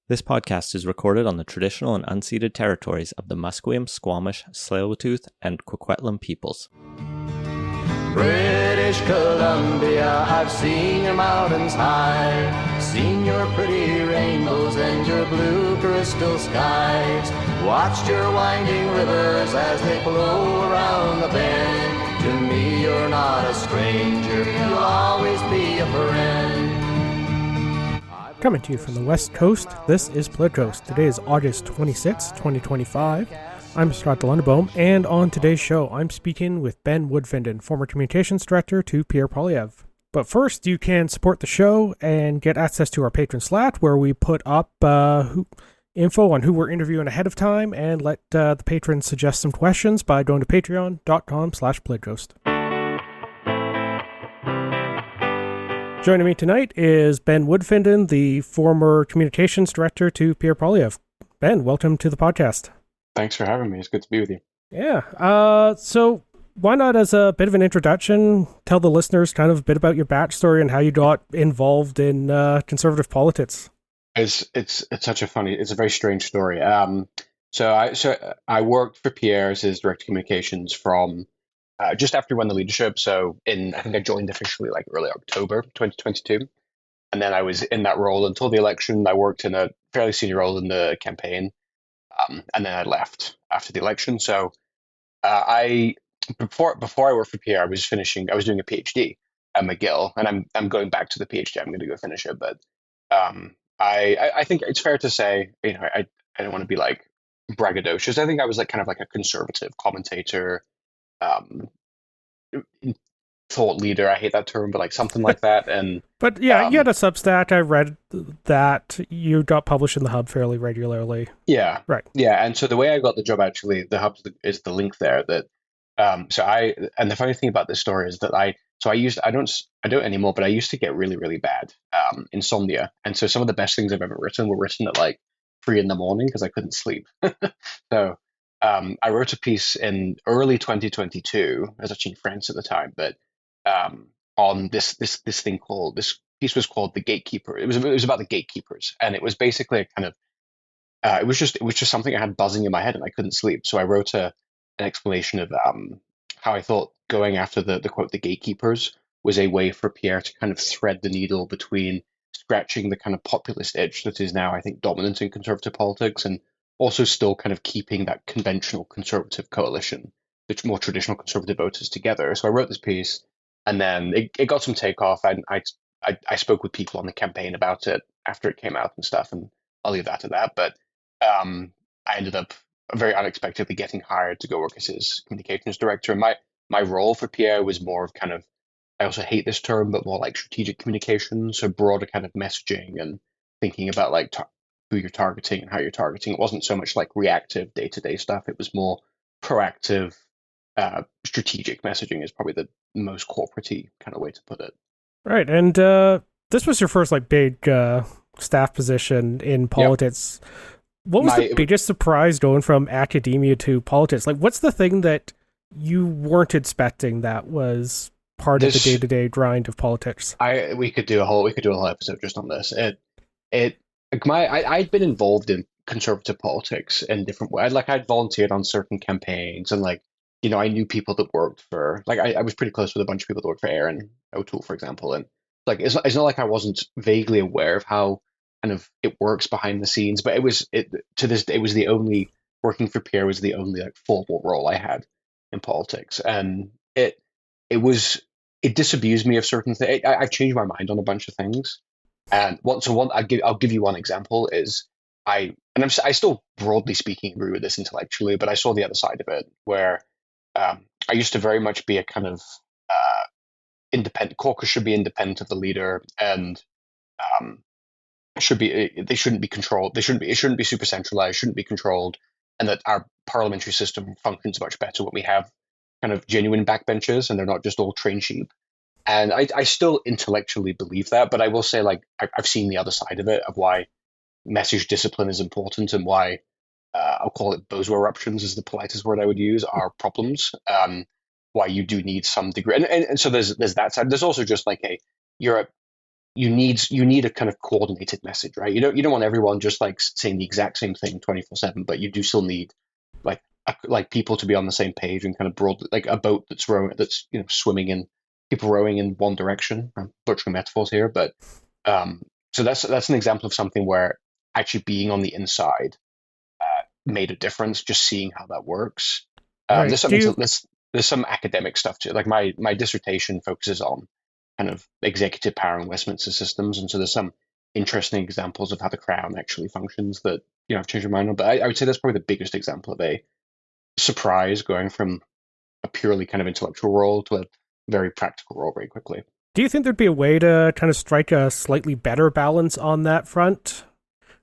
This podcast is recorded on the traditional and unceded territories of the Musqueam, Squamish, Tsleil-Waututh, and Coquitlam peoples. British Columbia, I've seen your mountains high, seen your pretty rainbows and your blue crystal skies, watched your winding rivers as they flow around the bend. To me you're not a stranger, you'll always be a friend. Coming to you from the West Coast, this is Pledgos. Today is August 26, 2025. I'm Scott Delunderbaum, and on today's show, I'm speaking with Ben Woodfinden, former communications director to Pierre Poilievre. But first, you can support the show and get access to our patron Slack, where we put up info on who we're interviewing ahead of time and let the patrons suggest some questions by going to patreon.com/pledghost. Joining me tonight is Ben Woodfinden, the former communications director to Pierre Poilievre. Ben, welcome to the podcast. Thanks for having me. It's good to be with you. Yeah. So why not, as a bit of an introduction, tell the listeners kind of a bit about your backstory and how you got involved in conservative politics? It's a very strange story. So I worked for Pierre as his director of communications from just after he won the leadership. So I think I joined officially like early October 2022. And then I was in that role until the election. I worked in a fairly senior role in the campaign. And then I left after the election. So before I worked for Pierre, I was doing a PhD at McGill, and I'm going back to the PhD. I'm going to go finish it. But I think it's fair to say, I don't want to be like braggadocious. I think I was like kind of like a conservative commentator, thought leader. I hate that term, but like something like that. And but yeah, you had a Substack. I read that you got published in the Hub fairly regularly. Yeah, right. Yeah, and so the way I got the job, actually, the Hub is the link there. That and the funny thing about this story is that I don't anymore, but I used to get really really bad insomnia, and so some of the best things I've ever written were written at like 3 a.m. because I couldn't sleep. So I wrote a piece in early 2022. I was actually in France at the time, but on this piece was called The Gatekeeper. It was about the gatekeepers, and it was basically a kind of it was just something I had buzzing in my head and I couldn't sleep. So I wrote an explanation of how I thought going after the quote the gatekeepers was a way for Pierre to kind of thread the needle between scratching the kind of populist itch that is now, I think, dominant in conservative politics, and also still kind of keeping that conventional conservative coalition, the more traditional conservative voters, together. So I wrote this piece, and then it got some takeoff. I spoke with people on the campaign about it after it came out and stuff, and I'll leave that to that. But I ended up very unexpectedly getting hired to go work as his communications director. And my role for Pierre was more of kind of, I also hate this term, but more like strategic communication, so broader kind of messaging and thinking about like who you're targeting and how you're targeting. It wasn't so much like reactive day-to-day stuff. It was more proactive, strategic messaging is probably the most corporate-y kind of way to put it. Right, and this was your first like big staff position in politics. Yep. What was the biggest surprise going from academia to politics? Like, what's the thing that you weren't expecting that was part of the day-to-day grind of politics? We could do a whole episode just on this. I'd been involved in conservative politics in different ways. Like, I'd volunteered on certain campaigns, and like, I knew people that worked for, like, I was pretty close with a bunch of people that worked for Aaron O'Toole, for example. And like, it's not like I wasn't vaguely aware of how kind of it works behind the scenes, but working for Pierre was the only like formal role I had in politics. And it disabused me of certain things. I've changed my mind on a bunch of things. And I'll give you one example is I still broadly speaking agree with this intellectually, but I saw the other side of it where I used to very much be a kind of independent. Caucus should be independent of the leader, and they shouldn't be controlled. It shouldn't be super centralized. Shouldn't be controlled, and that our parliamentary system functions much better when we have kind of genuine backbenchers and they're not just all trained sheep. And I still intellectually believe that, but I will say, like, I've seen the other side of it, of why message discipline is important and why I'll call it bozo eruptions is the politest word I would use, are problems. Why you do need some degree. And so there's that side. There's also just like you're you need a kind of coordinated message, right? You don't want everyone just like saying the exact same thing 24/7, but you do still need like people to be on the same page and kind of broad, like a boat that's rowing, that's swimming in, people rowing in one direction. I'm butchering metaphors here, but so that's an example of something where actually being on the inside made a difference. Just seeing how that works. Right. There's something there's some academic stuff too. Like my dissertation focuses on kind of executive power in Westminster systems, and so there's some interesting examples of how the Crown actually functions that I've changed my mind on. But I would say that's probably the biggest example of a surprise going from a purely kind of intellectual role to a very practical role very quickly. Do you think there'd be a way to kind of strike a slightly better balance on that front,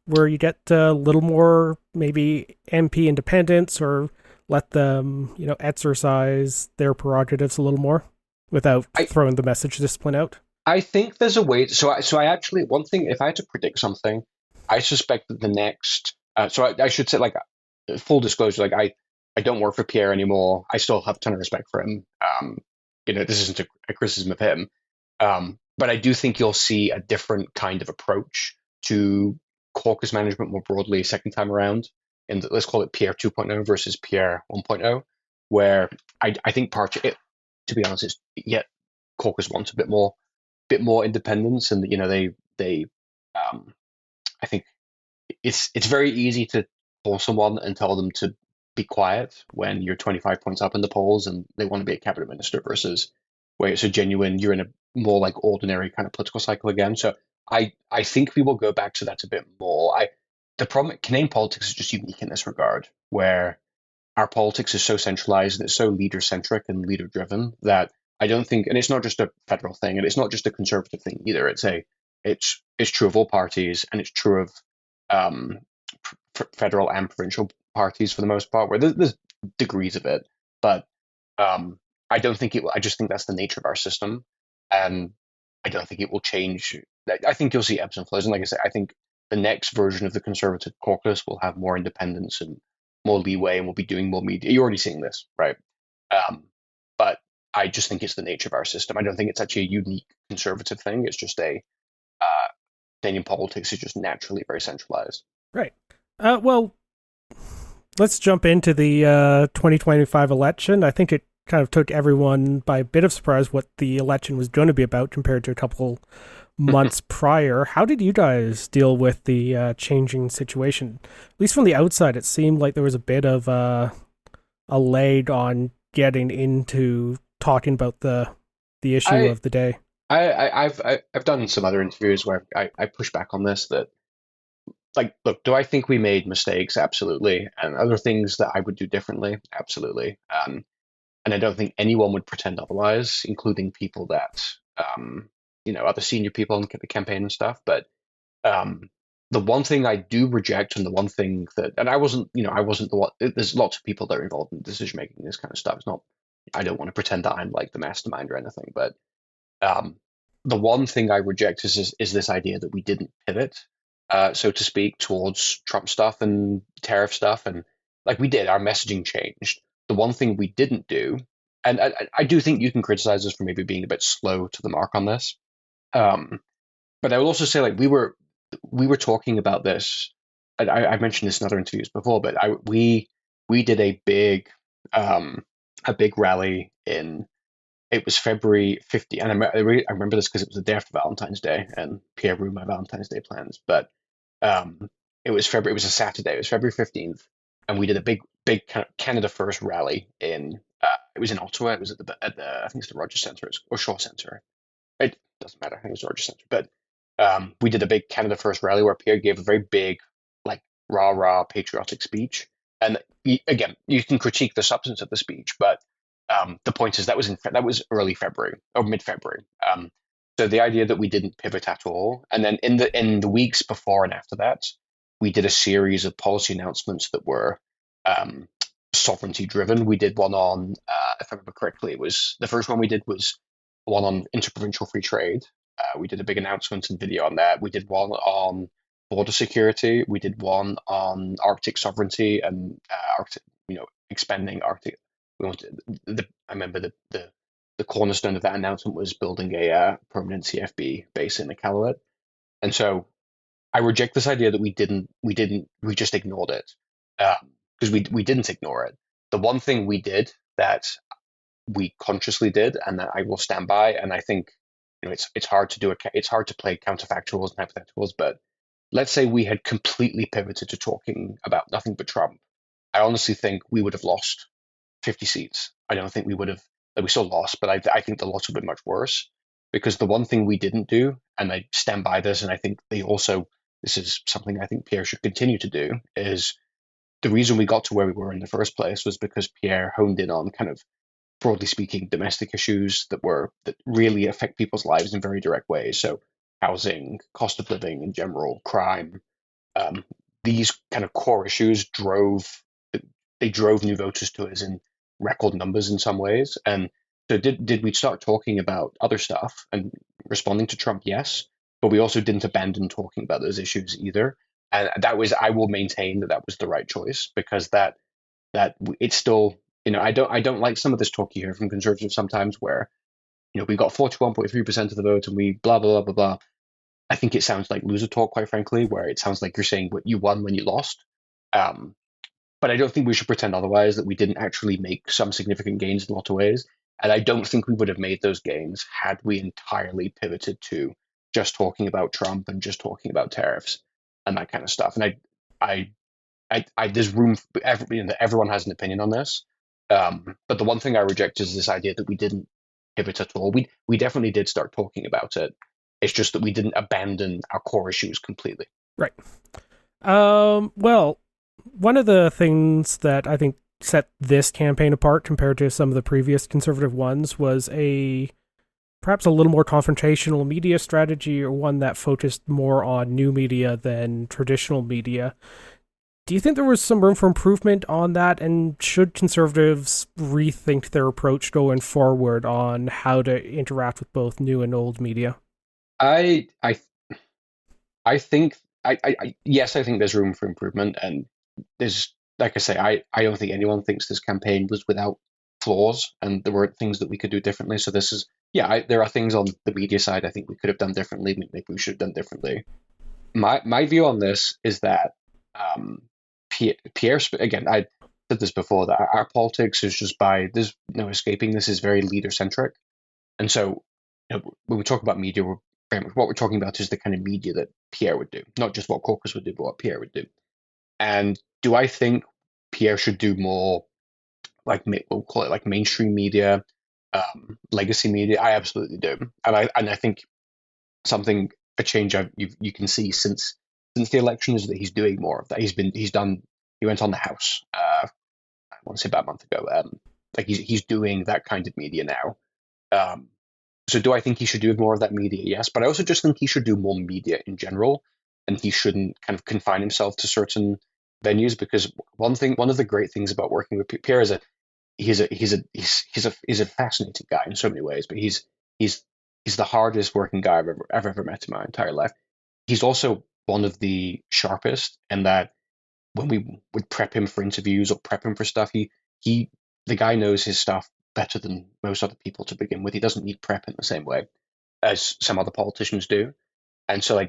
where you get a little more maybe MP independence, or let them, exercise their prerogatives a little more without throwing the message discipline out? I think there's a way. So I actually, one thing, if I had to predict something, I suspect that the next. I should say, like, full disclosure, like I don't work for Pierre anymore. I still have a ton of respect for him. This isn't a criticism of him, but I do think you'll see a different kind of approach to caucus management more broadly second time around. And let's call it Pierre 2.0 versus Pierre 1.0, where I think to be honest, caucus wants a bit more independence, and they I think it's very easy to call someone and tell them to be quiet when you're 25 points up in the polls and they want to be a cabinet minister, versus where it's a genuine, you're in a more like ordinary kind of political cycle again. So I think we will go back to that a bit more. The problem, Canadian politics is just unique in this regard, where our politics is so centralized and it's so leader centric and leader driven that I don't think, and it's not just a federal thing, and it's not just a conservative thing either. It's true of all parties, and it's true of federal and provincial parties for the most part, where there's degrees of it, but I don't think it will. I just think that's the nature of our system, and I don't think it will change. I think you'll see ebbs and flows, and like I said, I think the next version of the Conservative caucus will have more independence and more leeway, and we'll be doing more media. You're already seeing this, right? But I just think it's the nature of our system. I don't think it's actually a unique Conservative thing. It's just Canadian politics is just naturally very centralized. Right. Well, let's jump into the 2025 election. I think it kind of took everyone by a bit of surprise what the election was going to be about compared to a couple months prior. How did you guys deal with the changing situation? At least from the outside, it seemed like there was a bit of a lag on getting into talking about the issue of the day. I've done some other interviews where I push back on this, that, like, look, do I think we made mistakes? Absolutely. And other things that I would do differently? Absolutely. And I don't think anyone would pretend otherwise, including people that, other senior people in the campaign and stuff. But the one thing I do reject, and the one thing that, and I wasn't the one, there's lots of people that are involved in decision making, this kind of stuff. It's not, I don't want to pretend that I'm like the mastermind or anything, but the one thing I reject is this idea that we didn't pivot, so to speak, towards Trump stuff and tariff stuff. And like we did, our messaging changed. The one thing we didn't do, and I do think you can criticize us for maybe being a bit slow to the mark on this, but I will also say, like, we were talking about this. I mentioned this in other interviews before, but we did a big rally in. It was February 15th, and I remember this because it was the day after Valentine's Day, and Pierre ruined my Valentine's Day plans. But it was a Saturday. It was February 15th, and we did a big kind of Canada First rally in. It was in Ottawa. It was at the I think it's the Rogers Centre or Shaw Centre. It doesn't matter. I think it was the Rogers Centre. But we did a big Canada First rally where Pierre gave a very big, like, rah patriotic speech. And again, you can critique the substance of the speech, but the point is that was early February or mid-February. So the idea that we didn't pivot at all, and then in the weeks before and after that, we did a series of policy announcements that were sovereignty driven. We did one on, if I remember correctly, it was the first one we did was one on interprovincial free trade. We did a big announcement and video on that. We did one on border security. We did one on Arctic sovereignty and Arctic, expanding Arctic. I remember the the cornerstone of that announcement was building a permanent CFB base in Iqaluit. And so I reject this idea that we just ignored it, because we didn't ignore it. The one thing we did that we consciously did, and that I will stand by, and I think it's hard to do it's hard to play counterfactuals and hypotheticals, but let's say we had completely pivoted to talking about nothing but Trump. I honestly think we would have lost 50 seats. I don't think we would have. We still lost, but I think the loss would have been much worse, because the one thing we didn't do, and I stand by this, and I think this is something I think Pierre should continue to do, is the reason we got to where we were in the first place was because Pierre honed in on kind of, broadly speaking, domestic issues that really affect people's lives in very direct ways. So housing, cost of living in general, crime, these kind of core issues drove new voters to us in record numbers in some ways. And so did we start talking about other stuff and responding to Trump? Yes, but we also didn't abandon talking about those issues either. And I will maintain that was the right choice, because that it's still, I don't like some of this talk you hear from conservatives sometimes where, we got 41.3% of the vote and we blah, blah, blah, blah, blah. I think it sounds like loser talk, quite frankly, where it sounds like you're saying what you won when you lost. But I don't think we should pretend otherwise, that we didn't actually make some significant gains in a lot of ways. And I don't think we would have made those gains had we entirely pivoted to just talking about Trump and just talking about tariffs and that kind of stuff. And there's room for everyone has an opinion on this. But the one thing I reject is this idea that we didn't pivot at all. We definitely did start talking about it. It's just that we didn't abandon our core issues completely. Right. Well, one of the things that I think set this campaign apart compared to some of the previous conservative ones was perhaps a little more confrontational media strategy, or one that focused more on new media than traditional media. Do you think there was some room for improvement on that, and should conservatives rethink their approach going forward on how to interact with both new and old media? I think yes, I think there's room for improvement, and there's, like I say, I don't think anyone thinks this campaign was without flaws, and there were things that we could do differently. So this is, there are things on the media side I think we could have done differently. Maybe we should have done differently. My view on this is that Pierre, again, I said this before, that our politics is just there's no escaping. This is very leader centric, and so when we talk about media, what we're talking about is the kind of media that Pierre would do, not just what caucus would do, but what Pierre would do. And do I think Pierre should do more, we'll call it like mainstream media, legacy media? I absolutely do, and I think a change you can see since the election is that he's doing more of that. He went on the House, I want to say about a month ago. He's doing that kind of media now. So do I think he should do more of that media? Yes, but I also just think he should do more media in general, and he shouldn't kind of confine himself to certain venues, because one of the great things about working with Pierre is he's a fascinating guy in so many ways, but he's the hardest working guy I've ever met in my entire life. He's also one of the sharpest, and that when we would prep him for interviews or prep him for stuff, the guy knows his stuff better than most other people to begin with. He doesn't need prep in the same way as some other politicians do. And so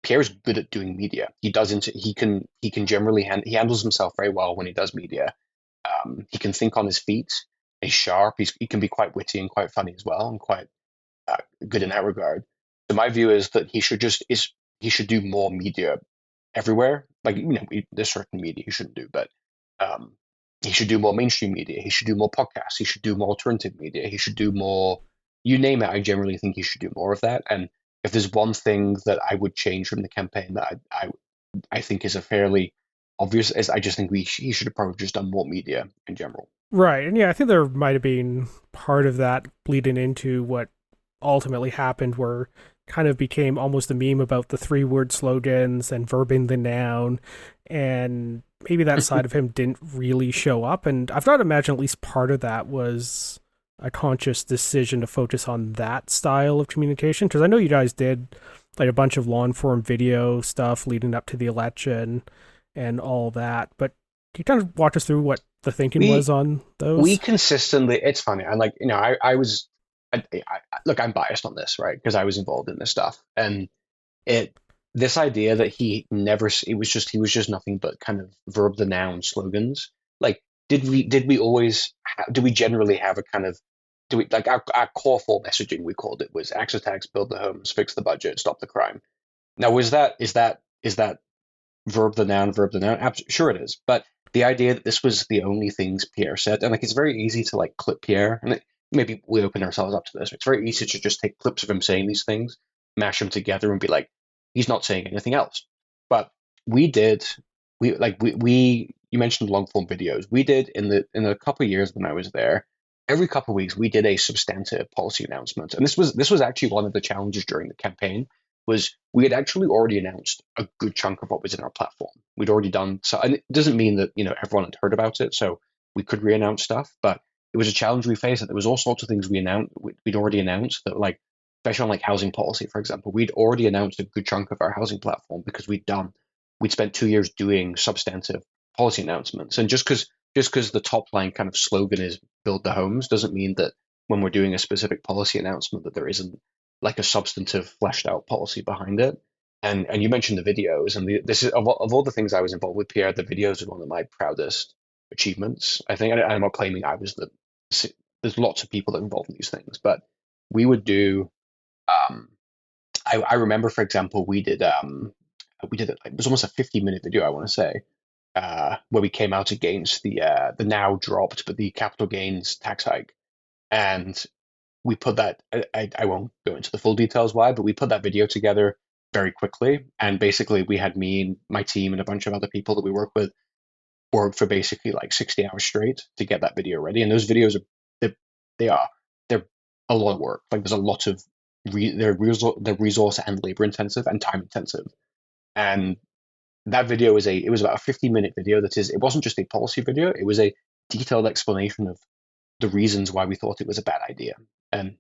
Pierre's good at doing media. He can generally he handles himself very well when he does media. He can think on his feet. He's sharp. He can be quite witty and quite funny as well, and quite good in that regard. So my view is that he should do more media everywhere. There's certain media he shouldn't do, but he should do more mainstream media. He should do more podcasts. He should do more alternative media. He should do more, you name it. I generally think he should do more of that. And if there's one thing that I would change from the campaign that I think is a fairly obvious, is I just think he should have probably just done more media in general. Right. And I think there might have been part of that bleeding into what ultimately happened, where kind of became almost a meme about the 3-word slogans and verbing the noun, and maybe that side of him didn't really show up. And I've got to imagine at least part of that was a conscious decision to focus on that style of communication, because I know you guys did a bunch of long-form video stuff leading up to the election and all that, but can you kind of walk us through what the thinking We was on we those? consistently, it's funny. I like, look, I'm biased on this, right? Because I was involved in this stuff, and it this idea that he was just nothing but kind of verb the noun slogans. Like, did we generally have a kind of do we like our core four messaging, we called it, was axe attacks, build the homes, fix the budget, stop the crime. Now, is that verb the noun, verb the noun? Sure, it is. But the idea that this was the only things Pierre said, and like it's very easy to like clip Pierre, and maybe we open ourselves up to this. It's very easy to just take clips of him saying these things, mash them together, and be like, he's not saying anything else. But we did, we you mentioned long form videos. We did in the couple of years when I was there. Every couple of weeks, we did a substantive policy announcement, and this was actually one of the challenges during the campaign was we had actually already announced a good chunk of what was in our platform. We'd already done so, and it doesn't mean that everyone had heard about it, so we could re-announce stuff. But it was a challenge we faced. That there was all sorts of things we'd already announced that, like, especially on like housing policy, for example, we'd already announced a good chunk of our housing platform because we'd spent 2 years doing substantive policy announcements. And just because the top line kind of slogan is build the homes doesn't mean that when we're doing a specific policy announcement that there isn't like a substantive fleshed out policy behind it. And you mentioned the videos, and this is of all the things I was involved with, Pierre, the videos are one of my proudest achievements. I think, and I'm not claiming I was the. There's lots of people that are involved in these things, but we would do. I remember, for example, we did it was almost a 50-minute video, I want to say, where we came out against the now dropped but the capital gains tax hike, and we put that. I won't go into the full details why, but we put that video together very quickly, and basically we had me and my team and a bunch of other people that we worked for basically like 60 hours straight to get that video ready. And those videos they're a lot of work. Like, there's a lot of they're resource and labor intensive and time intensive. And that video was about a 50-minute video. It wasn't just a policy video, it was a detailed explanation of the reasons why we thought it was a bad idea. And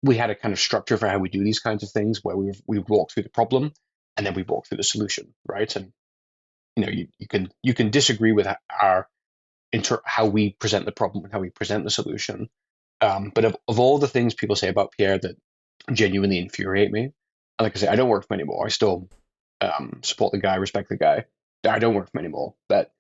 we had a kind of structure for how we do these kinds of things, where we walk through the problem and then we walk through the solution, right? And you can disagree with how we present the problem and how we present the solution. But of all the things people say about Pierre that genuinely infuriate me, and like I say, I don't work for him anymore. I still support the guy, respect the guy. I don't work for him anymore. But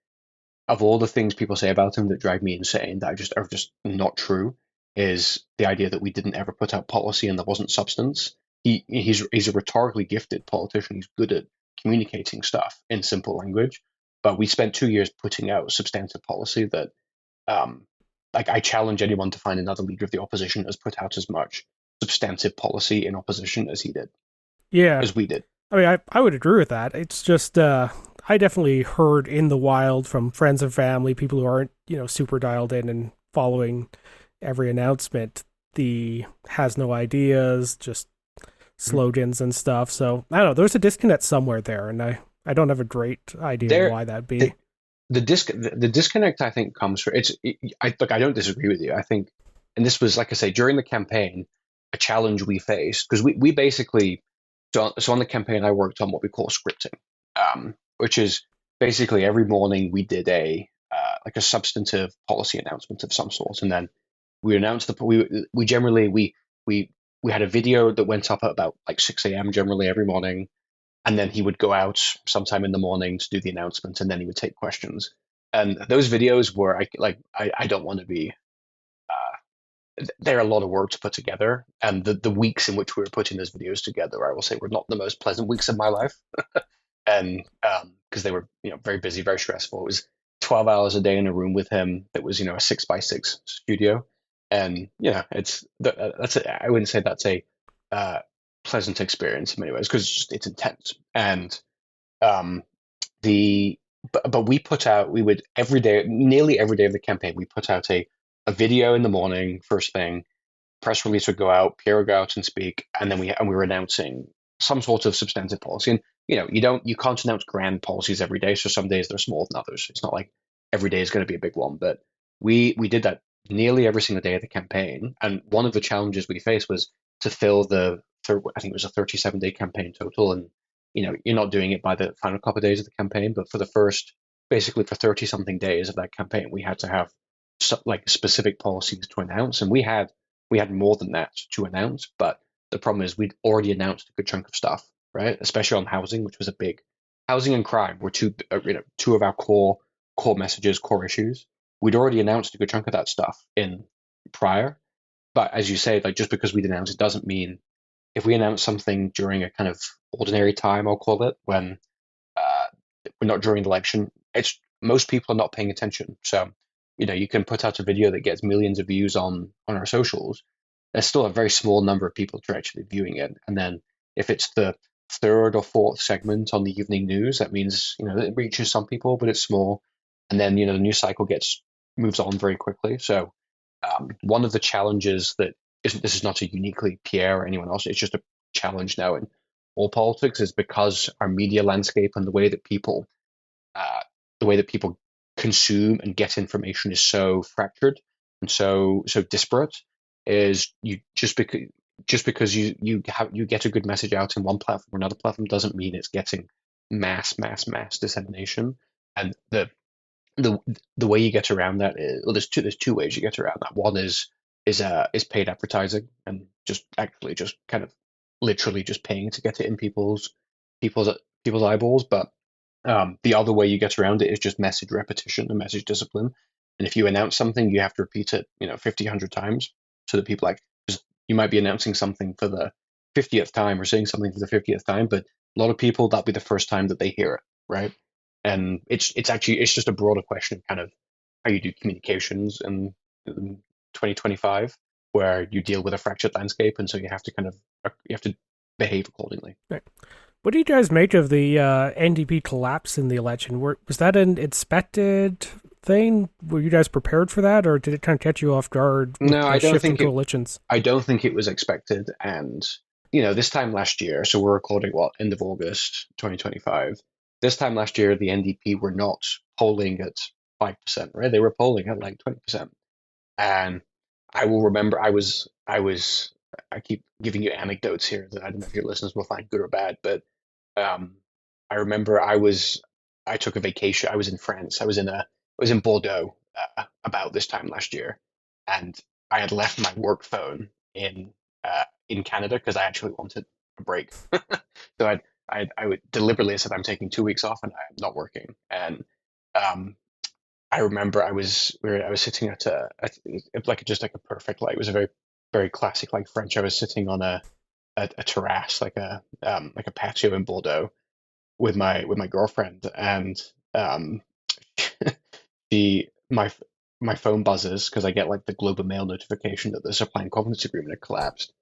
of all the things people say about him that drive me insane, that are just not true, is the idea that we didn't ever put out policy and there wasn't substance. He's a rhetorically gifted politician. He's good at communicating stuff in simple language. But we spent 2 years putting out substantive policy that, like, I challenge anyone to find another leader of the opposition has put out as much substantive policy in opposition as he did, Yeah. as we did. I mean, I would agree with that. It's just, I definitely heard in the wild from friends and family, people who aren't, super dialed in and following every announcement, the has no ideas, just slogans and stuff. So, I don't know, there's a disconnect somewhere there, and I don't have a great idea why that'd be. The disconnect, I think, comes from I don't disagree with you. I think, and this was, like I say, during the campaign, a challenge we faced, because we basically, so on the campaign I worked on what we call scripting, which is basically every morning we did a substantive policy announcement of some sort, and then we announced we generally we had a video that went up at about like 6 a.m. generally every morning. And then he would go out sometime in the morning to do the announcement, and then he would take questions. And those videos were I don't want to be. They're a lot of work to put together, and the weeks in which we were putting those videos together, I will say, were not the most pleasant weeks of my life, and because they were very busy, very stressful. It was 12 hours a day in a room with him. That was a 6x6 studio, and I wouldn't say that's a pleasant experience in many ways, because it's intense. And but we would every day, nearly every day of the campaign, we put out a video in the morning, first thing. Press release would go out, Pierre would go out and speak, and then we were announcing some sort of substantive policy. And you can't announce grand policies every day, so some days they're smaller than others. It's not like every day is going to be a big one, but we did that nearly every single day of the campaign. And one of the challenges we faced was to fill I think it was a 37-day campaign total, and you're not doing it by the final couple of days of the campaign, but for the first basically for 30 something days of that campaign, we had to have like specific policies to announce, and we had more than that to announce. But the problem is we'd already announced a good chunk of stuff, right? Especially on housing, which was a big housing and crime were two of our core messages, core issues. We'd already announced a good chunk of that stuff in prior, but as you say, like just because we'd announced it doesn't mean if we announce something during a kind of ordinary time, I'll call it, when we're not during the election, it's most people are not paying attention. So, you can put out a video that gets millions of views on our socials. There's still a very small number of people that are actually viewing it. And then if it's the third or fourth segment on the evening news, that means, it reaches some people, but it's small. And then, the news cycle moves on very quickly. So one of the challenges that this is not a uniquely Pierre or anyone else, it's just a challenge now in all politics, is because our media landscape and the way that people consume and get information is so fractured and so disparate. Is you just because you get a good message out in one platform or another platform doesn't mean it's getting mass dissemination. And the way you get around that is, well, there's two ways you get around that. One is paid advertising, and just kind of literally just paying to get it in people's eyeballs. But the other way you get around it is just message repetition and message discipline. And if you announce something, you have to repeat it 50, 100 times so that people you might be announcing something for the 50th time or saying something for the 50th time, but a lot of people, that'll be the first time that they hear it, right? And it's just a broader question of kind of how you do communications in 2025, where you deal with a fractured landscape, and so you have to behave accordingly. Right. What do you guys make of the NDP collapse in the election? Was that an expected thing? Were you guys prepared for that, or did it kind of catch you off guard? No, I don't think coalitions? I don't think it was expected. And this time last year, so we're recording end of August 2025. This time last year, the NDP were not polling at 5%, right? They were polling at like 20%. And I will remember, I keep giving you anecdotes here that I don't know if your listeners will find good or bad, but I remember I took a vacation. I was in France. I was in Bordeaux about this time last year, and I had left my work phone in Canada because I actually wanted a break. So I would deliberately said I'm taking 2 weeks off and I'm not working. And I remember I was sitting at just like a perfect, like, it was a very, very classic, like, French. I was sitting on a terrace, like a patio in Bordeaux with my girlfriend, and my phone buzzes because I get like the Globe and Mail notification that the supply and confidence agreement had collapsed.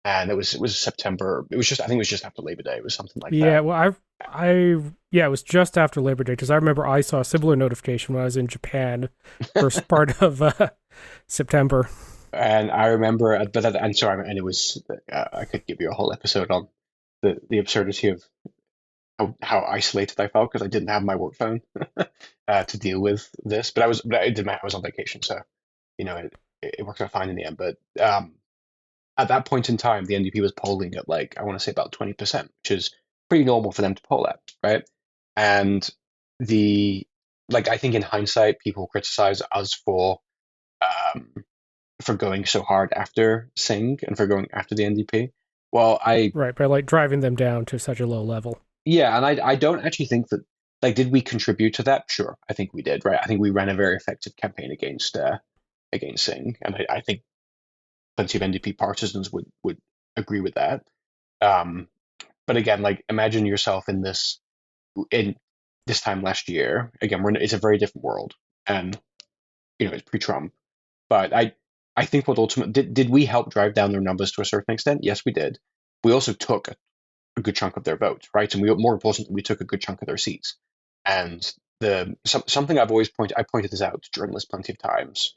And it was September. I think it was just after Labor Day. It was something like that. Yeah, well, it was just after Labor Day, because I remember I saw a similar notification when I was in Japan, first part of September. And I remember, and it was, I could give you a whole episode on the absurdity of how isolated I felt because I didn't have my work phone to deal with this. But I was on vacation, so it worked out fine in the end. But at that point in time, the NDP was polling at, like, I want to say about 20%, which is pretty normal for them to poll at, right? And I think in hindsight, people criticize us for going so hard after Singh and for going after the NDP. Well, right, by like driving them down to such a low level. Yeah, and I don't actually think that, like, did we contribute to that? Sure, I think we did, right? I think we ran a very effective campaign against Singh, and I think plenty of NDP partisans would agree with that. But again, like, imagine yourself in this time last year. Again, it's a very different world, and it's pre-Trump. But I think what ultimately did we help drive down their numbers to a certain extent? Yes, we did. We also took a good chunk of their votes, right? And more importantly, we took a good chunk of their seats. And something I've always pointed this out to journalists plenty of times.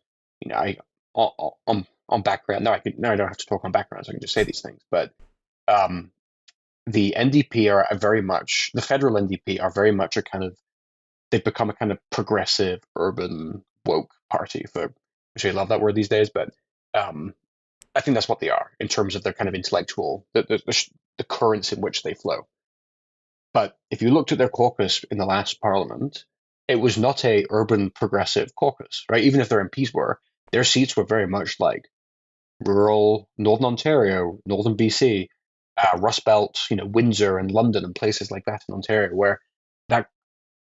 On background. Now I don't have to talk on background, so I can just say these things. But the NDP are the federal NDP are very much they've become a kind of progressive, urban, woke party. I love that word these days, but I think that's what they are in terms of their kind of intellectual, the currents in which they flow. But if you looked at their caucus in the last parliament, it was not a urban progressive caucus, right? Even if their MPs were, their seats were very much like rural Northern Ontario, Northern BC, Rust Belt, Windsor and London and places like that in Ontario, where that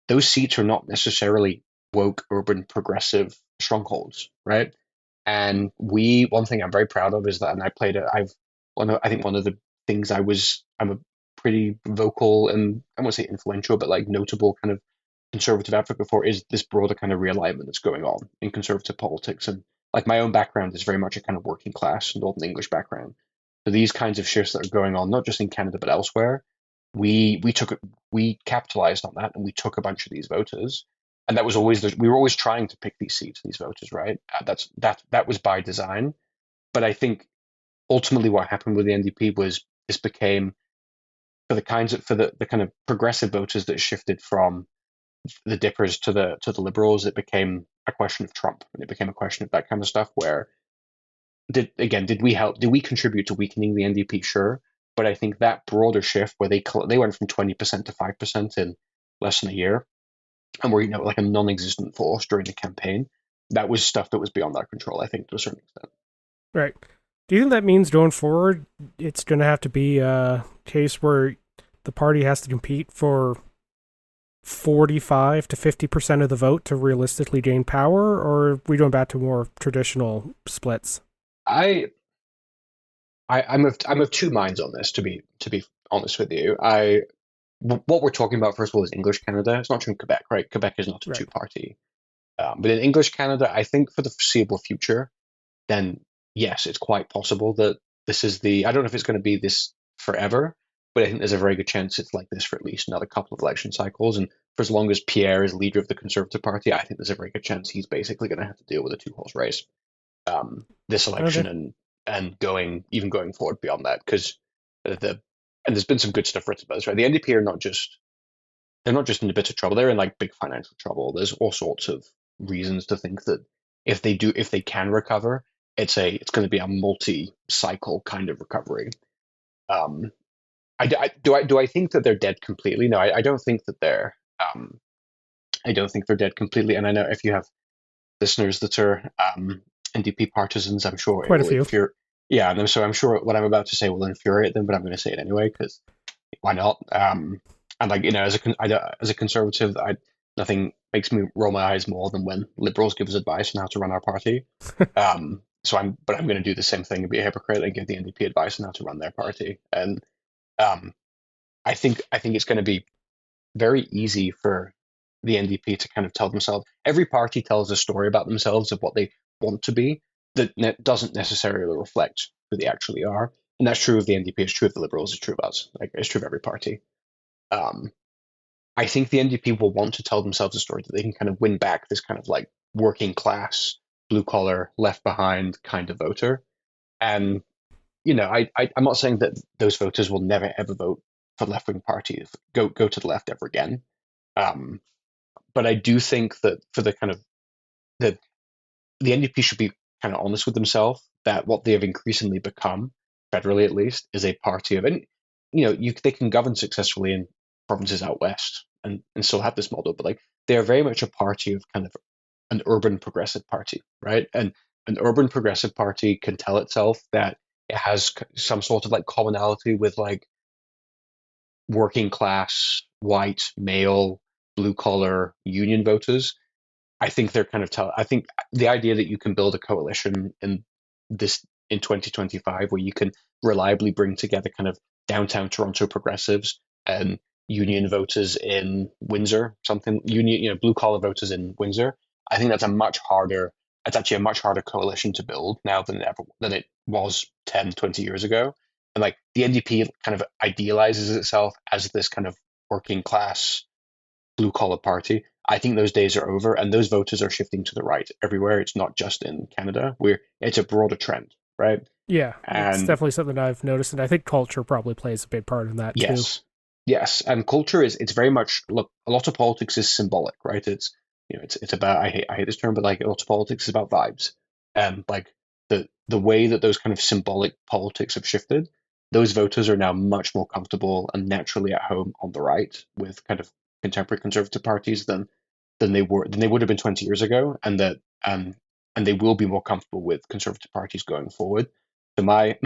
those seats are not necessarily woke urban progressive strongholds, right? And one thing I'm very proud of is that, and I think one of the things I'm a pretty vocal and I won't say influential, but like notable kind of conservative advocate for is this broader kind of realignment that's going on in conservative politics. And like my own background is very much a kind of working class Northern English background. So these kinds of shifts that are going on, not just in Canada but elsewhere, we capitalized on that and we took a bunch of these voters. And that was always we were always trying to pick these seats, these voters, right? That was by design. But I think ultimately what happened with the NDP was this became for the kind of progressive voters that shifted from the dippers to the liberals, it became a question of Trump, and it became a question of that kind of stuff. Where did we contribute to weakening the NDP? Sure, but I think that broader shift where they went from 20% to 5% in less than a year, and were like a non-existent force during the campaign. That was stuff that was beyond our control, I think, to a certain extent. Right. Do you think that means going forward, it's going to have to be a case where the party has to compete for 45 to 50% of the vote to realistically gain power, or are we going back to more traditional splits? I'm of two minds on this. To be honest with you, what we're talking about first of all is English Canada. It's not true in Quebec, right? Quebec is not a two-party. But in English Canada, I think for the foreseeable future, then yes, it's quite possible that this is I don't know if it's going to be this forever, but I think there's a very good chance it's like this for at least another couple of election cycles. And for as long as Pierre is leader of the Conservative Party, I think there's a very good chance he's basically going to have to deal with a two-horse race this election and going forward beyond that, because and there's been some good stuff written about this, right? The NDP are they're not just in a bit of trouble; they're in like big financial trouble. There's all sorts of reasons to think that if they can recover, it's going to be a multi-cycle kind of recovery. Do I think that they're dead completely? No, I don't think that they're. I don't think they're dead completely. And I know if you have listeners that are NDP partisans, I'm sure quite a few. Yeah, and so I'm sure what I'm about to say will infuriate them, but I'm going to say it anyway because why not? And like as a conservative, nothing makes me roll my eyes more than when liberals give us advice on how to run our party. I'm going to do the same thing and be a hypocrite and give the NDP advice on how to run their party. And I think it's going to be very easy for the NDP to kind of tell themselves. Every party tells a story about themselves of what they want to be that doesn't necessarily reflect who they actually are. And that's true of the NDP. It's true of the Liberals. It's true of us. Like it's true of every party. I think the NDP will want to tell themselves a story that they can kind of win back this kind of like working class, blue collar, left behind kind of voter. And I'm not saying that those voters will never ever vote for left wing parties, go to the left ever again. But I do think that for the kind of the NDP should be kind of honest with themselves that what they have increasingly become, federally at least, is a party of, and they can govern successfully in provinces out west and still have this model, but like they are very much a party of kind of an urban progressive party, right? And an urban progressive party can tell itself that it has some sort of like commonality with like working class, white, male, blue collar union voters. I think they're kind of I think the idea that you can build a coalition in 2025 where you can reliably bring together kind of downtown Toronto progressives and union voters in Windsor, blue collar voters in Windsor. I think that's actually a much harder coalition to build now than it was 10, 20 years ago. And like the NDP kind of idealizes itself as this kind of working class blue collar party. I think those days are over, and those voters are shifting to the right everywhere. It's not just in Canada. It's a broader trend, right? Yeah, it's definitely something I've noticed, and I think culture probably plays a big part in that too. Yes, and culture it's very much a lot of politics is symbolic, right? It's about I hate this term, but like a lot of politics is about vibes, and like the way that those kind of symbolic politics have shifted, those voters are now much more comfortable and naturally at home on the right with kind of contemporary conservative parties than than they would have been 20 years ago, and that and they will be more comfortable with conservative parties going forward. So my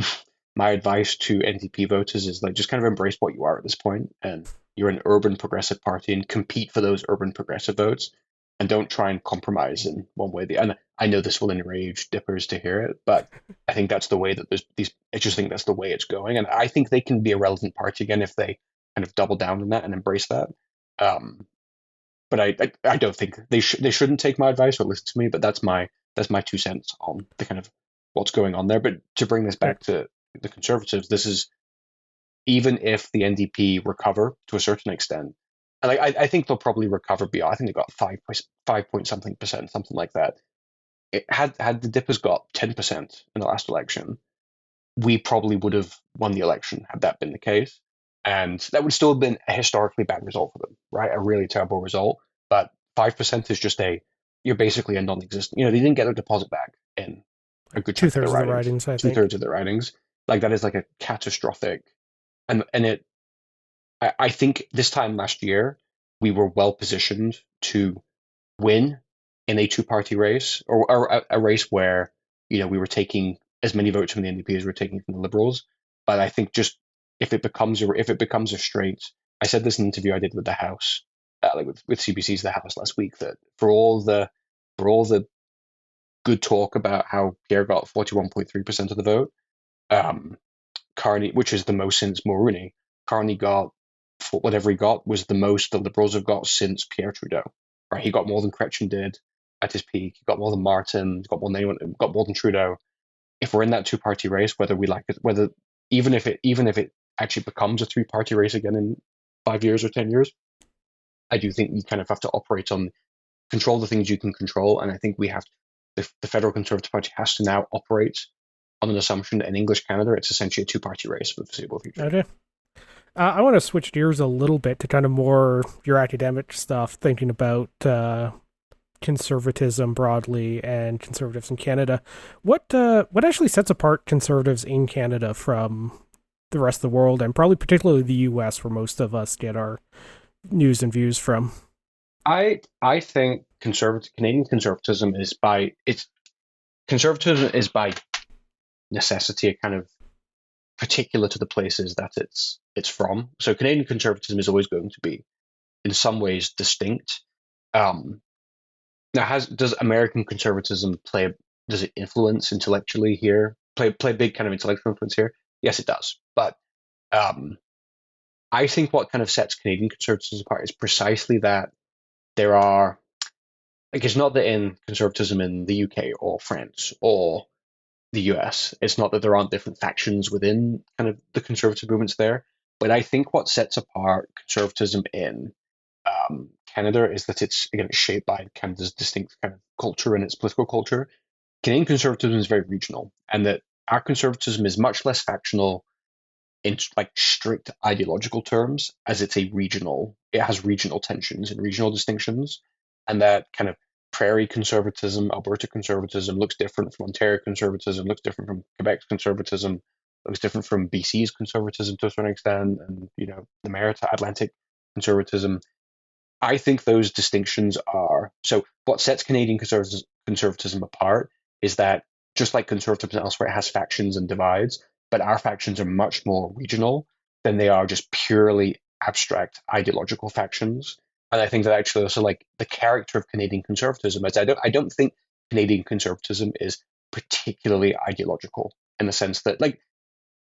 advice to NDP voters is like just kind of embrace what you are at this point, and you're an urban progressive party, and compete for those urban progressive votes, and don't try and compromise in one way. And I know this will enrage dippers to hear it, but I think that's the way that there's these. I just think that's the way it's going, and I think they can be a relevant party again if they kind of double down on that and embrace that. But I don't think they shouldn't take my advice or listen to me. But that's my 2 cents on the kind of what's going on there. But to bring this back to the Conservatives, this is even if the NDP recover to a certain extent, and I think they'll probably recover beyond. I think they got 5 point something percent, something like that. Had the Dippers got 10% in the last election, we probably would have won the election had that been the case. And that would still have been a historically bad result for them, right? A really terrible result. But 5% is just you're basically a non-existent. They didn't get their deposit back in a good chunk of Two-thirds of the ridings, I think. 2/3 of the ridings. Like, that is like a catastrophic. And I think this time last year, we were well positioned to win in a two-party race, or a race where, we were taking as many votes from the NDP as we're taking from the Liberals. But I think just if it becomes a straight, I said this in an interview I did with the House, like with CBC's The House last week, that for all the good talk about how Pierre got 41.3% of the vote, Carney, which is the most since Mulroney, Carney got whatever he got was the most the Liberals have got since Pierre Trudeau. Right, he got more than Chrétien did at his peak. He got more than Martin. He got more than anyone. Got more than Trudeau. If we're in that two-party race, whether we like it, even if it actually becomes a three-party race again in 5 years or 10 years, I do think you kind of have to operate on control the things you can control, and I think the Federal Conservative Party has to now operate on an assumption that in English Canada it's essentially a two-party race for the foreseeable future. Okay. I want to switch gears a little bit to kind of more your academic stuff, thinking about conservatism broadly and conservatives in Canada. What actually sets apart conservatives in Canada from the rest of the world, and probably particularly the U.S., where most of us get our news and views from? I think Canadian conservatism is by necessity a kind of particular to the places that it's from. So Canadian conservatism is always going to be, in some ways, distinct. Now, does American conservatism does it influence intellectually here? Play a big kind of intellectual influence here? Yes, it does. But I think what kind of sets Canadian conservatism apart is precisely that there are, like, it's not that in conservatism in the UK or France or the US, it's not that there aren't different factions within kind of the conservative movements there, but I think what sets apart conservatism in Canada is that it's shaped by Canada's distinct kind of culture and its political culture. Canadian conservatism is very regional, and that our conservatism is much less factional in like strict ideological terms, as it has regional tensions and regional distinctions, and that kind of prairie conservatism, Alberta conservatism looks different from Ontario conservatism, looks different from Quebec's conservatism, looks different from BC's conservatism to a certain extent, and the Maritime Atlantic conservatism. I think those distinctions are so. What sets Canadian conservatism apart is that just like conservatism elsewhere, it has factions and divides, but our factions are much more regional than they are just purely abstract ideological factions. And I think that actually also, like, the character of Canadian conservatism is I don't think Canadian conservatism is particularly ideological in the sense that, like,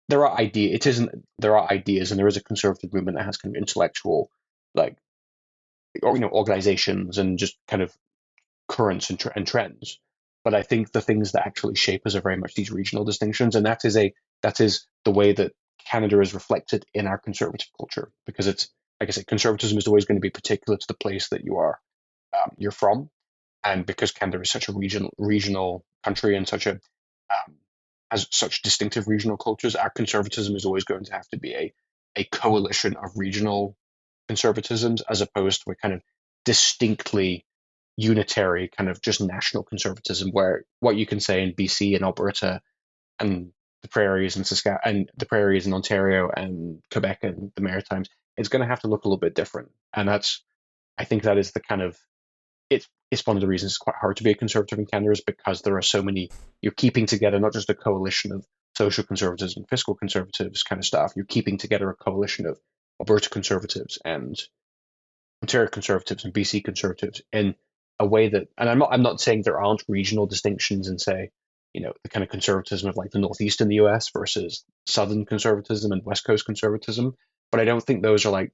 there are ideas and there is a conservative movement that has kind of intellectual, like, organizations and just kind of currents and trends. But I think the things that actually shape us are very much these regional distinctions, and that is the way that Canada is reflected in our conservative culture, because it's, like I said, conservatism is always going to be particular to the place that you're from, and because Canada is such a regional country and has such distinctive regional cultures, our conservatism is always going to have to be a coalition of regional conservatisms as opposed to a kind of distinctly unitary kind of just national conservatism, where what you can say in BC and Alberta and the prairies and and the prairies in Ontario and Quebec and the Maritimes, it's going to have to look a little bit different. And I think that is the kind of it's one of the reasons it's quite hard to be a conservative in Canada, is because there are so many. You're keeping together not just a coalition of social conservatives and fiscal conservatives kind of stuff. You're keeping together a coalition of Alberta conservatives and Ontario conservatives and BC conservatives in a way that, and I'm not saying there aren't regional distinctions in, say, the kind of conservatism of like the Northeast in the US versus Southern conservatism and West Coast conservatism, but I don't think those are like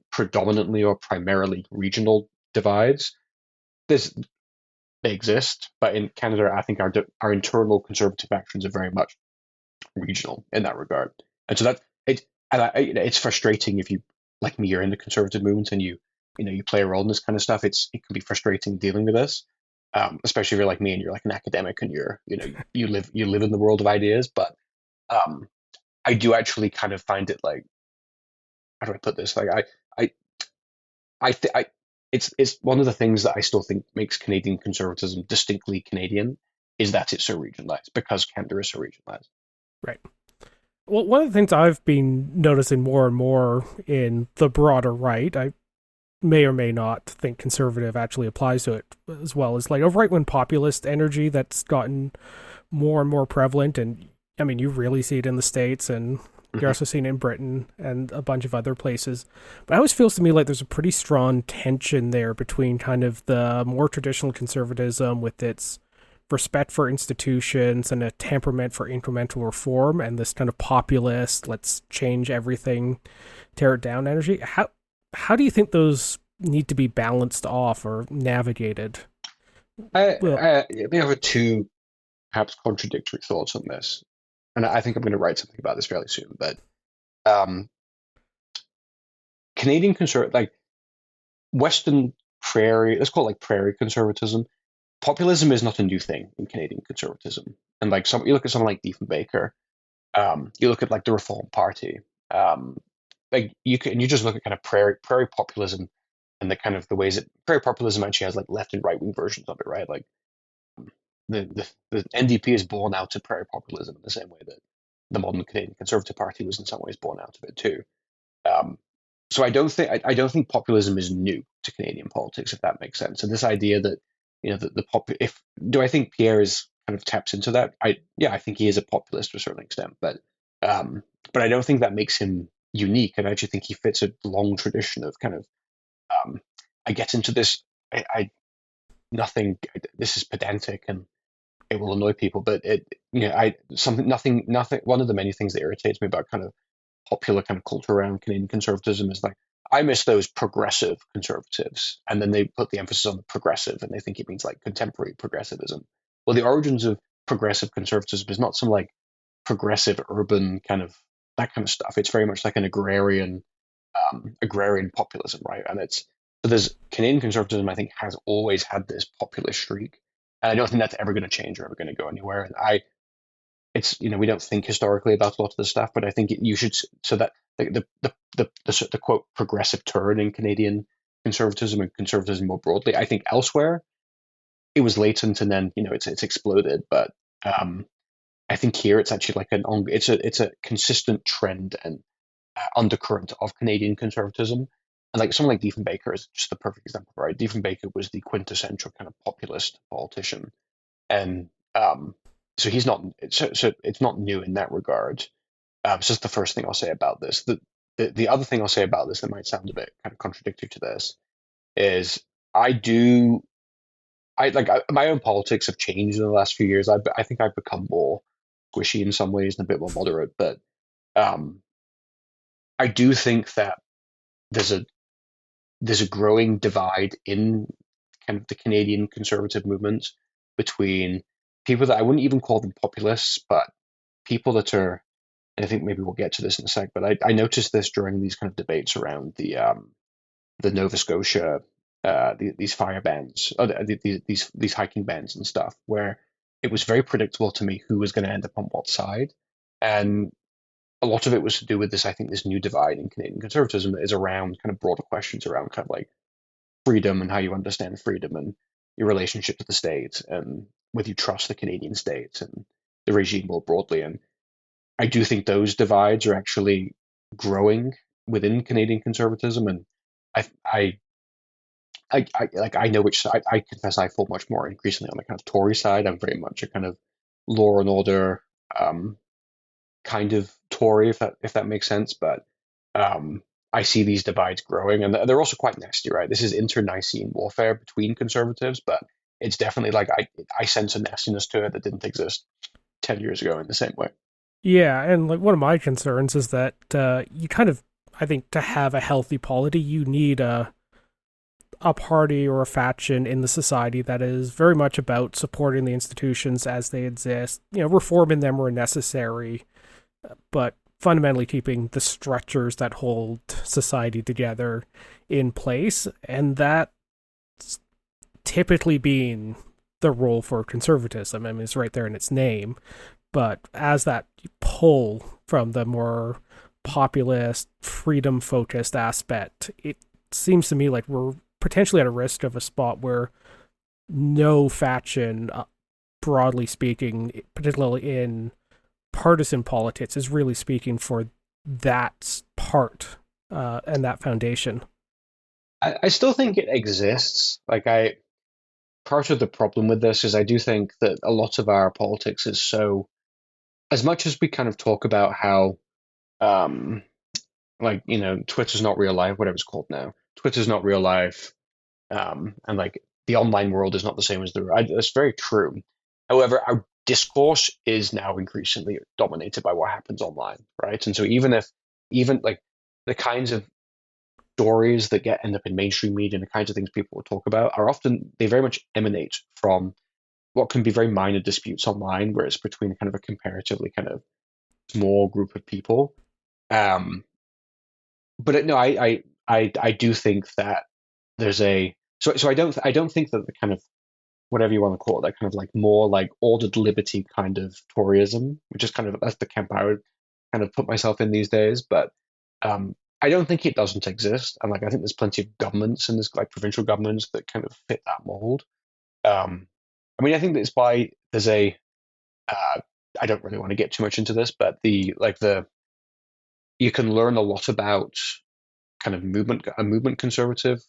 predominantly or primarily regional divides. They exist, but in Canada, I think our internal conservative actions are very much regional in that regard, and so it's frustrating if you, like me, you're in the conservative movement and you play a role in this kind of stuff. It can be frustrating dealing with this, especially if you're like me and you're like an academic and you live in the world of ideas. But I do actually kind of find it like, how do I put this? Like I it's one of the things that I still think makes Canadian conservatism distinctly Canadian, is that it's so regionalized, because Canada is so regionalized. Right. Well, one of the things I've been noticing more and more in the broader right, I may or may not think conservative actually applies to it as well, is like a right-wing populist energy that's gotten more and more prevalent. And I mean, you really see it in the States, and you're also seeing it in Britain and a bunch of other places. But it always feels to me like there's a pretty strong tension there between kind of the more traditional conservatism with its respect for institutions and a temperament for incremental reform, and this kind of populist, let's change everything, tear it down energy. How do you think those need to be balanced off or navigated? I have two perhaps contradictory thoughts on this, and I think I'm going to write something about this fairly soon. But Canadian like Western prairie, let's call it like prairie conservatism. Populism is not a new thing in Canadian conservatism, and like you look at someone like Diefenbaker, you look at like the Reform Party, like you just look at kind of prairie populism, and the kind of the ways that prairie populism actually has like left and right wing versions of it, right? Like the NDP is born out of prairie populism in the same way that the modern Canadian Conservative Party was in some ways born out of it too. So I don't think populism is new to Canadian politics, if that makes sense. And this idea that do I think Pierre is kind of taps into that? I think he is a populist to a certain extent, but I don't think that makes him unique. And I actually think he fits a long tradition of kind of I get into this. This is pedantic and it will annoy people, but nothing. One of the many things that irritates me about kind of popular kind of culture around Canadian conservatism is like, I miss those progressive conservatives, and then they put the emphasis on the progressive, and they think it means like contemporary progressivism. Well, the origins of progressive conservatism is not some like progressive urban kind of that kind of stuff. It's very much like an agrarian populism, right? And there's Canadian conservatism, I think, has always had this populist streak, and I don't think that's ever going to change or ever going to go anywhere. And we don't think historically about a lot of this stuff, but I think you should, so that the quote progressive turn in Canadian conservatism and conservatism more broadly, I think elsewhere it was latent and then it's exploded. But I think here it's actually like it's a consistent trend and undercurrent of Canadian conservatism. And like someone like Diefenbaker is just the perfect example, right? Diefenbaker was the quintessential kind of populist politician, and so he's not. So it's not new in that regard. It's just the first thing I'll say about this. The other thing I'll say about this that might sound a bit kind of contradictory to this is my own politics have changed in the last few years. I think I've become more squishy in some ways and a bit more moderate, but I do think that there's a growing divide in kind of the Canadian conservative movement between people that I wouldn't even call them populists, but people that are, and I think maybe we'll get to this in a sec, but I noticed this during these kind of debates around the Nova Scotia, these fire bans, these hiking bans and stuff, where it was very predictable to me who was going to end up on what side. And a lot of it was to do with this, I think, this new divide in Canadian conservatism that is around kind of broader questions around kind of like freedom and how you understand freedom and your relationship to the state and whether you trust the Canadian state and the regime more broadly. And I do think those divides are actually growing within Canadian conservatism. And I I know which side. I confess I fall much more increasingly on the kind of Tory side. I'm very much a kind of law and order kind of Tory, if that makes sense. But I see these divides growing, and they're also quite nasty, right? This is internecine warfare between conservatives, but it's definitely like I sense a nastiness to it that didn't exist 10 years ago in the same way. Yeah, and like one of my concerns is that you kind of, I think, to have a healthy polity, you need a party or a faction in the society that is very much about supporting the institutions as they exist, reforming them where necessary, but fundamentally keeping the structures that hold society together in place. And that's typically being the role for conservatism. I mean, it's right there in its name. But as that pull from the more populist, freedom-focused aspect, it seems to me like we're potentially at a risk of a spot where no faction, broadly speaking, particularly in partisan politics, is really speaking for that part and that foundation. I still think it exists. Part of the problem with this is I do think that a lot of our politics is so, as much as we kind of talk about how, um, Twitter's not real life, whatever it's called now. Twitter's not real life, and like the online world is not the same as that's very true. However, our discourse is now increasingly dominated by what happens online, right? And so even like the kinds of stories that end up in mainstream media and the kinds of things people will talk about they very much emanate from what can be very minor disputes online, where it's between kind of a comparatively kind of small group of people. But no, I do think that there's I don't think that the kind of whatever you want to call it, that kind of like more like ordered liberty kind of Toryism, which is kind of that's the camp I would kind of put myself in these days. But I don't think it doesn't exist, and like I think there's plenty of governments and there's like provincial governments that kind of fit that mold. I mean, I think that's why there's I don't really want to get too much into this, but you can learn a lot about kind of a movement conservative.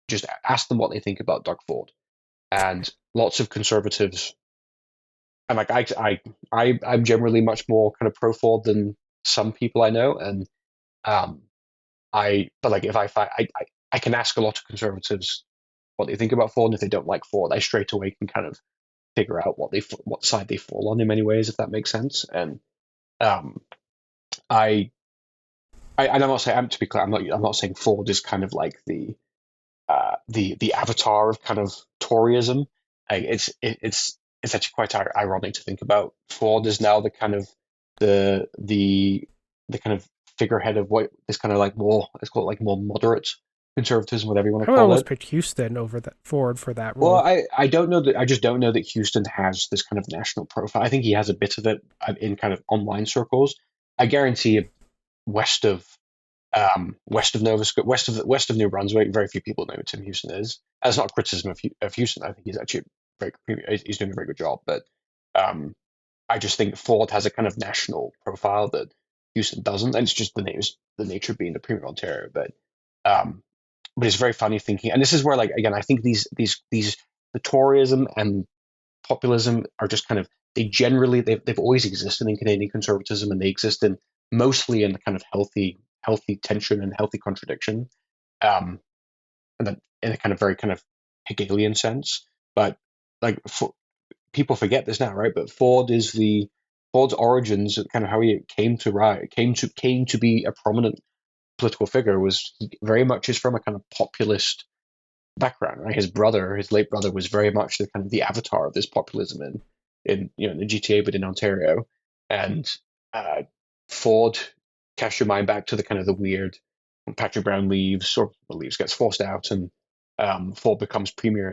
Just ask them what they think about Doug Ford, and lots of conservatives. And like I'm generally much more kind of pro Ford than some people I know, and but like if I can ask a lot of conservatives what they think about Ford, and if they don't like Ford, I straight away can kind of figure out what side they fall on in many ways, if that makes sense. And I and I'm not saying, to be clear, I'm not saying Ford is kind of like the avatar of kind of Toryism. It's actually quite ironic to think about. Ford is now the kind of the kind of figurehead of what is kind of like more, let's call it like more moderate conservatism, whatever you want to I would call almost it. pick Houston over that Ford for that role. Well, I don't know that I just don't know that Houston has this kind of national profile. I think he has a bit of it in kind of online circles. I guarantee west of Nova Scotia, west of New Brunswick, very few people know who Tim Houston is. That's not a criticism of Houston. I think he's actually he's doing a very good job. But I just think Ford has a kind of national profile that Houston doesn't, and it's just the nature of being the Premier of Ontario. But it's very funny thinking, and this is where, like, again, I think the Toryism and populism are just kind of they've always existed in Canadian conservatism, and they exist mostly in the kind of healthy tension and healthy contradiction, and then in a kind of very kind of Hegelian sense. But like people forget this now, right? But Ford's origins, kind of how he came to be a prominent political figure, was very much is from a kind of populist background. Right? His late brother, was very much the kind of the avatar of this populism in the GTA, but in Ontario. And Ford, cast your mind back to the kind of the weird when Patrick Brown gets forced out, and Ford becomes leader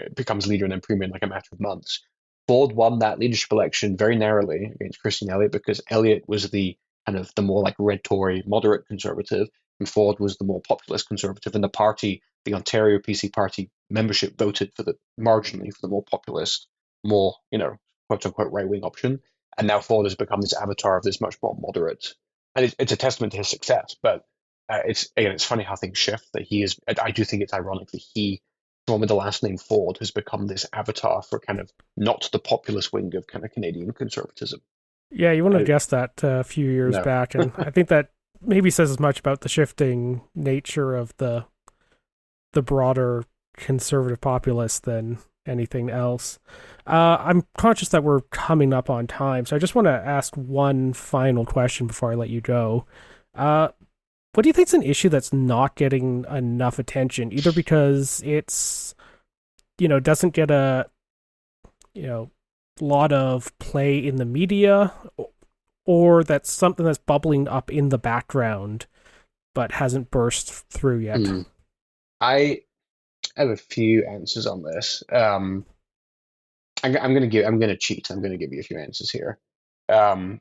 and then premier in like a matter of months. Ford won that leadership election very narrowly against Christian Elliott, because Elliott was the kind of the more like red Tory, moderate conservative, and Ford was the more populist conservative. And the Ontario PC party membership voted marginally for the more populist, more, quote unquote right wing option. And now Ford has become this avatar of this much more moderate, and it's a testament to his success. But it's funny how things shift. I do think it's ironic that he someone with the last name Ford has become this avatar for kind of not the populist wing of kind of Canadian conservatism. Yeah, you wouldn't have I, guessed that a few years no. back, and I think that maybe says as much about the shifting nature of the broader conservative populace than anything else. I'm conscious that we're coming up on time, so I just want to ask one final question before I let you go. What do you think is an issue that's not getting enough attention, either because it's, doesn't get a, lot of play in the media, or that's something that's bubbling up in the background but hasn't burst through yet? I have a few answers on this. I'm gonna cheat. I'm gonna give you a few answers here. Um,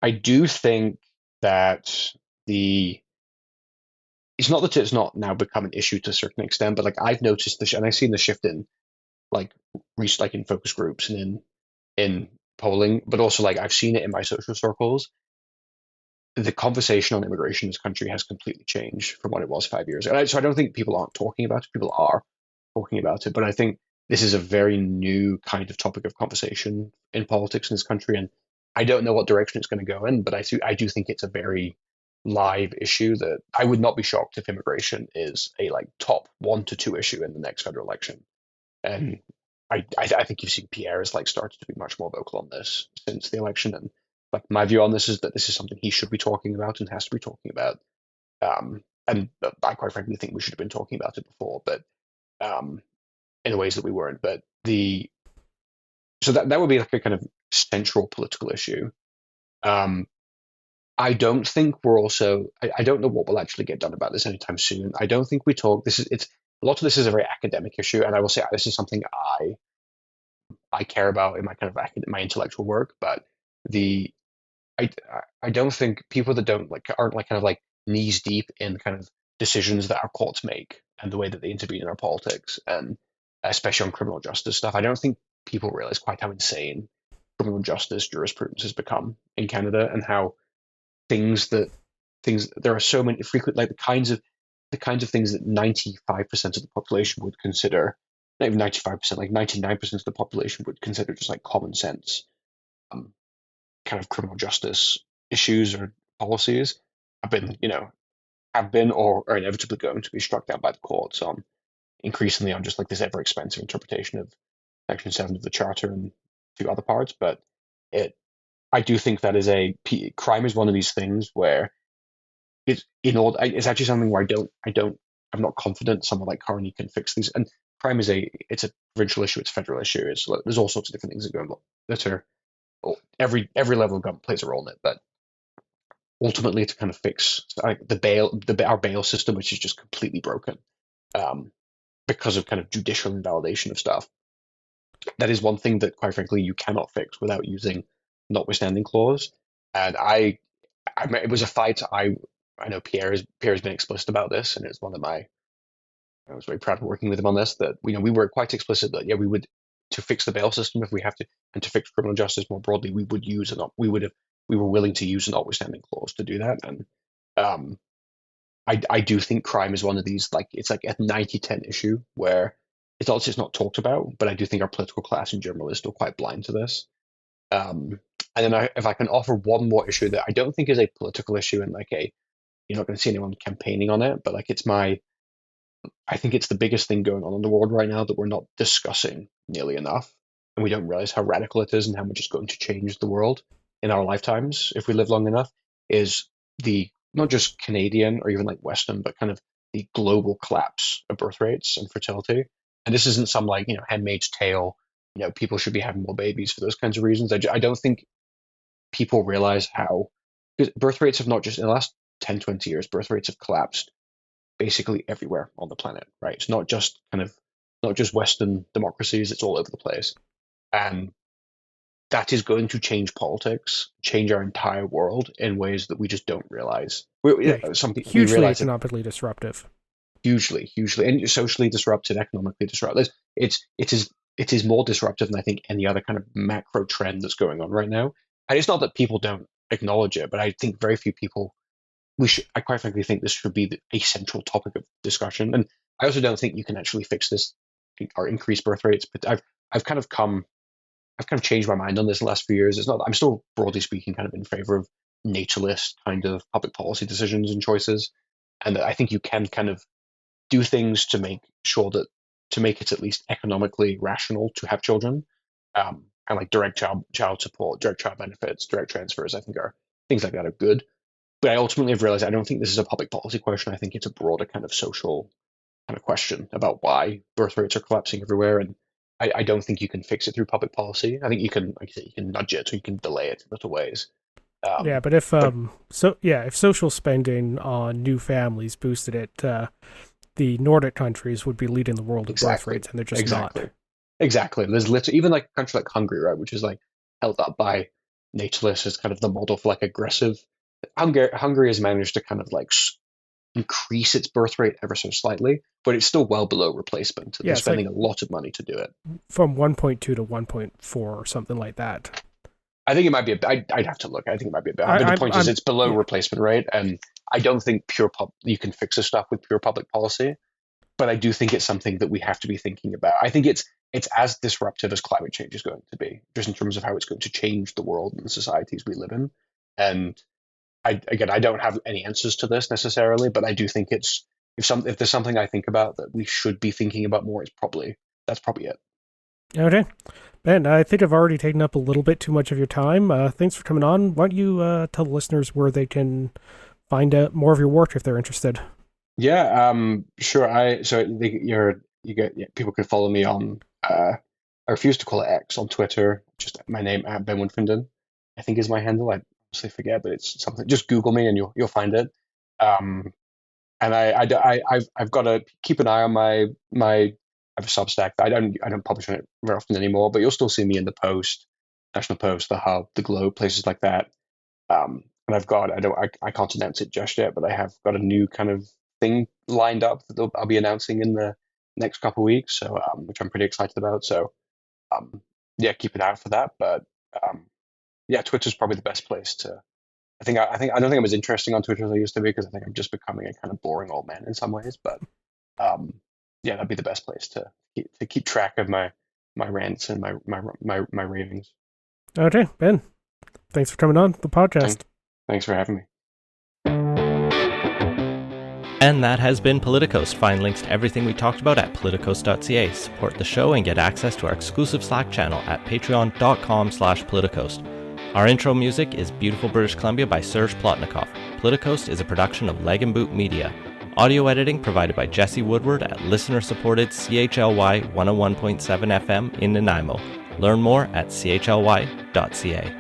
I do think that the it's not that it's not now become an issue to a certain extent, but like I've noticed this, and I've seen the shift in like like in focus groups and in polling, but also like I've seen it in my social circles. The conversation on immigration in this country has completely changed from what it was 5 years ago. So I don't think people aren't talking about it. People are talking about it, but I think this is a very new kind of topic of conversation in politics in this country, and I don't know what direction it's going to go in, but I do think it's a very live issue that I would not be shocked if immigration is a like top 1 to 2 issue in the next federal election. And I think you've seen Pierre has like started to be much more vocal on this since the election, and like my view on this is that this is something he should be talking about and has to be talking about. And I quite frankly think we should have been talking about it before, but um, in ways that we weren't. But so that would be like a kind of central political issue. I don't think we're also. I don't know what will actually get done about this anytime soon. I don't think we talk. It's a lot of this is a very academic issue, and I will say this is something I care about in my kind of my intellectual work. But the I I don't think people that don't like aren't like kind of like knees deep in kind of decisions that our courts make and the way that they intervene in our politics, and especially on criminal justice stuff. I don't think people realize quite how insane criminal justice jurisprudence has become in Canada, and how things there are so many frequent like the kinds of things that 95% of the population would consider, not even 95%, like 99% of the population would consider just like common sense um, kind of criminal justice issues or policies have been or are inevitably going to be struck down by the courts on increasingly on just like this ever expensive interpretation of Section 7 of the Charter and a few other parts. But it I do think that is crime is one of these things where it's actually something where I'm not confident someone like Carney can fix these. And crime it's a provincial issue, it's a federal issue. There's all sorts of different things that go on that are every level of government plays a role in it. But ultimately, to kind of fix like our bail system, which is just completely broken because of kind of judicial invalidation of stuff. That is one thing that, quite frankly, you cannot fix without using notwithstanding clause. And it was a fight. I know Pierre has been explicit about this, and it's one of my. I was very proud of working with him on this. That we were quite explicit that we would, to fix the bail system if we have to, and to fix criminal justice more broadly, we were willing to use a notwithstanding clause to do that. And I do think crime is one of these, like it's like a 90-10 issue where it's not talked about, but I do think our political class in general is still quite blind to this. And then if I can offer one more issue that I don't think is a political issue, and you're not going to see anyone campaigning on it, but like I think it's the biggest thing going on in the world right now that we're not discussing nearly enough, and we don't realize how radical it is and how much it's going to change the world in our lifetimes if we live long enough. Is the not just Canadian or even like Western, but kind of the global collapse of birth rates and fertility. And this isn't some Handmaid's Tale. People should be having more babies for those kinds of reasons. I don't think people realize how, because birth rates have not just in the last 10, 20 years, birth rates have collapsed basically everywhere on the planet, right? It's not just Western democracies, it's all over the place. And that is going to change politics, change our entire world in ways that we just don't realize. Hugely economically disruptive. Hugely, and socially disruptive, economically disruptive. It is more disruptive than I think any other kind of macro trend that's going on right now. And it's not that people don't acknowledge it, but I think very few people. I quite frankly think this should be a central topic of discussion. And I also don't think you can actually fix this or increase birth rates. But I've kind of changed my mind on this in the last few years. It's not. I'm still broadly speaking kind of in favor of naturalist kind of public policy decisions and choices, and that I think you can kind of do things to make it at least economically rational to have children, and like direct child support, direct child benefits, direct transfers. I think are things like that are good. But I ultimately have realized I don't think this is a public policy question. I think it's a broader kind of social kind of question about why birth rates are collapsing everywhere, and I don't think you can fix it through public policy. I think you can, like I said, you can nudge it or you can delay it in little ways. Yeah, but if if social spending on new families boosted it, the Nordic countries would be leading the world with birth rates, and they're just not. Exactly. There's literally even like a country like Hungary, right, which is like held up by naturalists as kind of the model for like aggressive. Hungary has managed to kind of like increase its birth rate ever so slightly, but it's still well below replacement. They're spending a lot of money to do it. From 1.2 to 1.4 or something like that. I think it might be I'd have to look. I think it might be a bit. But the point is, it's below replacement rate, and I don't think you can fix this stuff with pure public policy. But I do think it's something that we have to be thinking about. I think it's as disruptive as climate change is going to be, just in terms of how it's going to change the world and the societies we live in. And I don't have any answers to this necessarily, but I do think if there's something I think about that we should be thinking about more, that's probably it. Okay. Ben, I think I've already taken up a little bit too much of your time. Thanks for coming on. Why don't you tell the listeners where they can find out more of your work if they're interested? Yeah, sure. People can follow me on. I refuse to call it X on Twitter. Just my name at Ben Woodfinden, I think is my handle. I honestly forget, but it's something. Just Google me and you'll find it. And I've got to keep an eye on my I have a Substack. I don't publish on it very often anymore, but you'll still see me in the Post, National Post, the Hub, the Globe, places like that. And I've got I can't announce it just yet, but I have got a new kind of thing lined up that I'll be announcing in the next couple of weeks, so which I'm pretty excited about. So keep an eye out for that. But Twitter's probably the best place to. I don't think I'm as interesting on Twitter as I used to be, because I think I'm just becoming a kind of boring old man in some ways. But that'd be the best place to keep track of my rants and my ravings. Okay, Ben, thanks for coming on the podcast. Thanks for having me. And that has been Politicos. Find links to everything we talked about at politicos.ca. Support the show and get access to our exclusive Slack channel at patreon.com/politicos. Our intro music is Beautiful British Columbia by Serge Plotnikov. Politicos is a production of Leg and Boot Media. Audio editing provided by Jesse Woodward at listener-supported CHLY 101.7 FM in Nanaimo. Learn more at chly.ca.